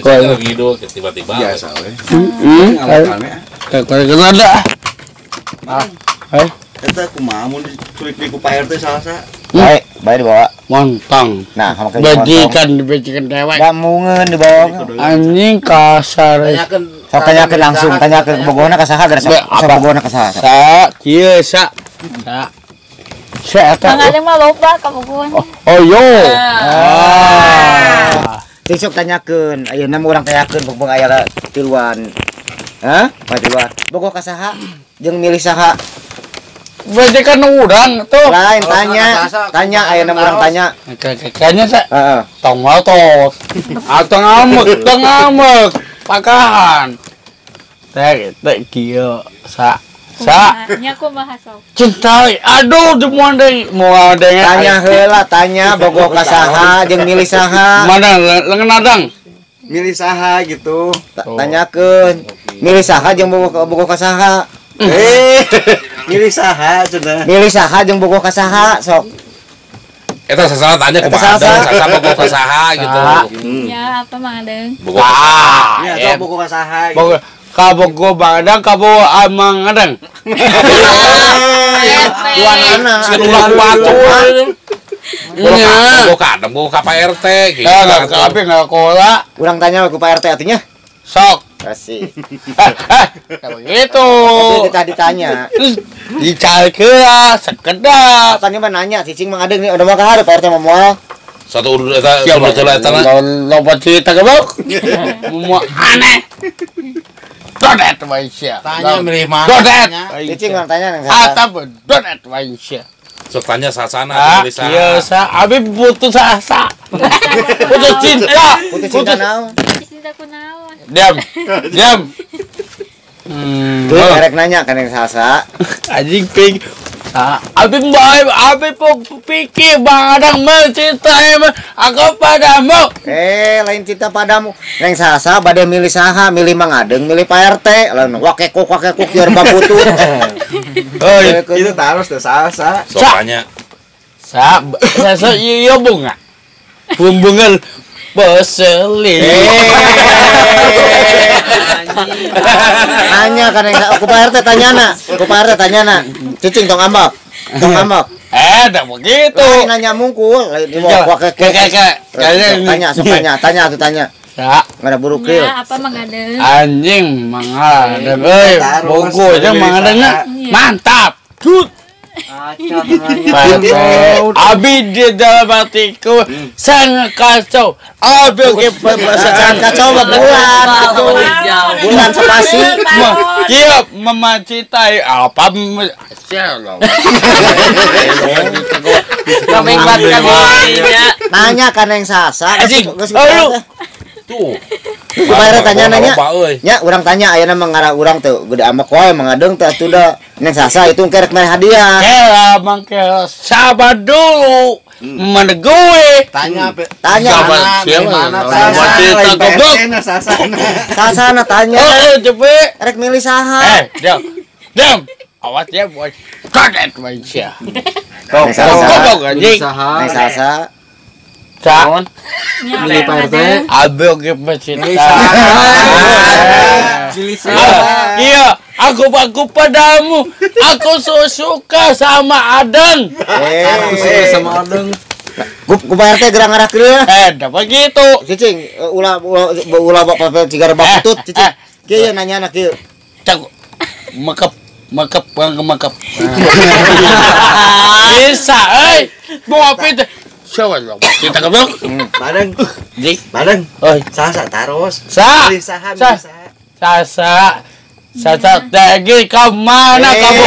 Kalau video tiba-tiba biasa we. Kalau ada. Eta kumaha mun diculik di ku Pak RT salasa. Baik dibawa. Montong. Nah, sama Bajikan dewek. damungeun dibawa. Anjing kasar. Sok tanyakeun langsung, tanyakeun ke bogohna ka saha gara sok bogohna ka saha. Sa, kieu sa. Sa eta. Mangadeng mah loba kabogohan. Oh yo. Cing sok tanyakeun, ayeuna mah urang tanyakeun bogoh aya tiluan. Hah? Tiluan. Bogoh ka saha? Jeung milih saha? Bajikan urang tuh. Lain tanya ayeuna urang tanya. Kayaknya sa. Heeh. Tong otot. Atau ngamek. Pakahan. Teh kieu sa. Nya kumaha sok. Cintai. Aduh demuan deui. Moal deui. Tanya heula, tanya bogoh ka saha jeung milih saha. Mana lengan adang? Milih saha gitu. Tanyakeun. Milih saha jeung bogoh ka saha? Milih saha cenah. Milih saha jeung bogoh ka saha sok. Eta sasaran tanya ke Eta Adang, sasama bogoh ka saha gitu. Ya apa mangadeng? Bogoh ka saha. Nya atuh bogoh ka saha. Bogoh ka bogoh badang ka bogoh amang adang. Duanana. Ulah batu. Bogoh ka adang, bogoh ka Pak RT gitu. Tapi enggak kola. Urang tanya ku Pak RT atunya. Sok. Kasih. Begitu. Tapi tadi ditanya. Dicalkeun sekedap. Tanya mah nanya, cicing mah ada nih udah mau ka hareup Pak RT mah moal. Satu urut eta urut eta loba cerita ke bok. Mau aneh. Dodet Malaysia. Tanya milih mana? Dodet. Cicing urang tanya nang saha. Atap dodet Malaysia. Sok tanya sasana tulis Iya sa, abi putus asa. Putus cinta. Putus cinta naon? Cinta kunaon? Diam. Tuh erek nanya kan yang sasa. Anjing ping. Abi bae, abi pikir Bang Adang mencintai aku padamu. Lain cinta padamu. Neng sasa bade milih saha, milih Mang Adeng, milih Pak RT. Lain wakekuk biar baputut. Oh, itu taros teh salsa. sok tanya. Sa iya bunga. Bumbungan beseli. Tanya kan yang ku Pak RT tanyana. Ku Pak RT tanyana. Cicing tong ambak. Dah begitu. Nanya mungkul. Wakekuk. Tanya. Ya, Nggak ada buruk kieu. Ya apa mangadeng? anjing mangadeng euy. Bogo aja mangadengna. Mantap. Good. Abi di dalam hatiku sangat kacau. Abi oke Sangat kacau bulan. Bulan spasi. Dia memacitai apa? Tanya kan yang sasa. Anjing. Tuh. Kumaha tanya nanya. euy. Nya urang tanya ayeuna mengarah urang teu gede amak wae mangadeng teh atuh da. Neng sasa itu kerek mere hadiah. Kela mangke sabar dulu. Mana gue? Tanya Sabar, siapa? Sabar cerita goblok. Sasana tanya. Cepet. Rek milih saha? Diam. Awas ya, boy. Kaget Malaysia. Neng sasa. Goblok anjing. Neng sasa. Caon. Milih Pak RT. Abe oke pecinta. Iya, aku padamu. Aku suka sama Adeng. Aku suka sama Adeng. Ku Pak RT gerang arah kieu. Dah begitu. Cicing ulah bapak cigar baputut cicing. Kieu nanya anak kieu. Cago. Makep. Bisa, mau apa itu? Siapa lo? Kita goblok. Badeng. Dik. Badeng. Oi. Sasa taros. Sa. Milih saha. Sasa tegi ke mana kamu?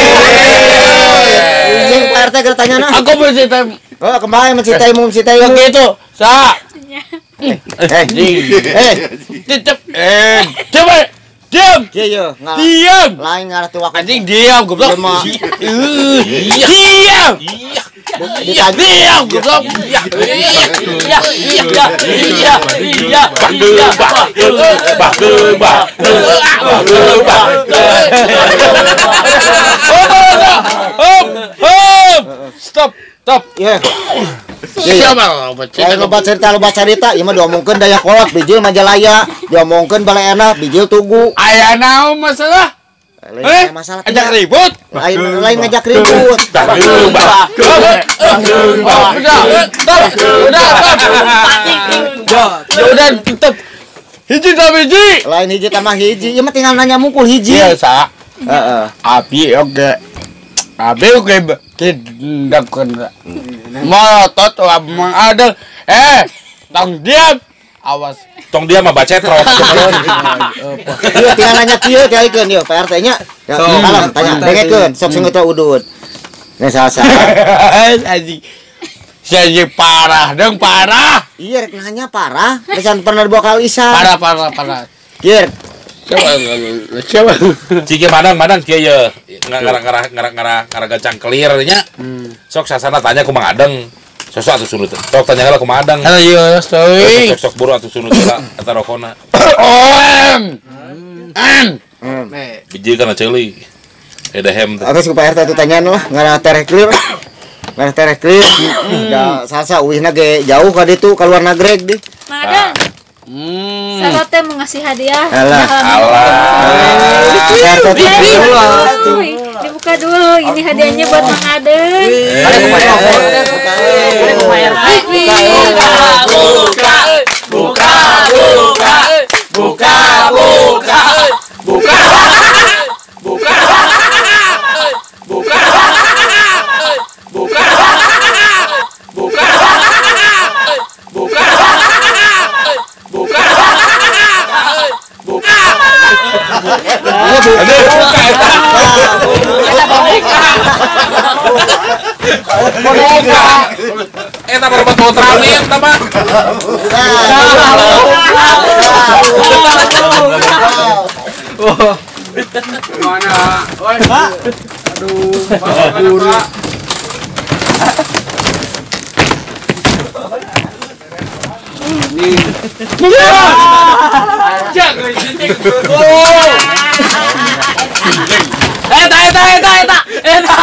Cicing Pak RT keur tanya nah. Aku mencintai. Oh, kembali mencintaimu. Begitu. Sa. Titip. Coba. Diam. Kieu Diam. lain ngarah teu waktu. Anjing diam goblok. Diam. Diam goblok. Stop. Ya. Siapa Lain loba cerita, ieu mah diomongkeun daya kolot bijil Majalaya, diomongkeun Balaena bijil Tugu. Aya naon masalah? Lain masalah Ajak ribut. lain ngajak ribut. Udah tetep hiji sama hiji. Lain hiji tambah hiji, ieu mah tinggal nanya mungkul hiji. Biasa. Heeh. Abi oke. Abi oke tindakan. Motot abang ada. Tong diam. Awas. Tong dia mah bacet rot. Ieu tinggal nanya kieu kaikeun ieu PRT nya. Ya, kalem tanya dengekeun sok sing eta udud. Nih sasa. Anjing. Si parah dong parah. Iya rek nanya parah, pesan pernah dibawa kali isa. Parah. Kieu. Coba. Cike madang kieu ye. Ngara gancang clear nya. Sok sasana tanya ku Mang Adeng. Sosok atuh sunut. Sok tanya heula ku Mang Adeng. Ayo stoy. Sok buru atuh sunut heula eta rokona. Biji kana ceuli. Eda hem. Aku suka PRT itu tanyaan lah, ngara terek clear. Ngara terek clear. Da sasa uihna ge jauh ka ditu ka luar nagreg di. Madang. Sahabat teh mau ngasih hadiah. Alah. PRT Dibuka dulu. Ini hadiahnya buat Mang Adeng. Eta berobat Ultraman eta mah. Mana? Oi. Aduh, Pak. Eta.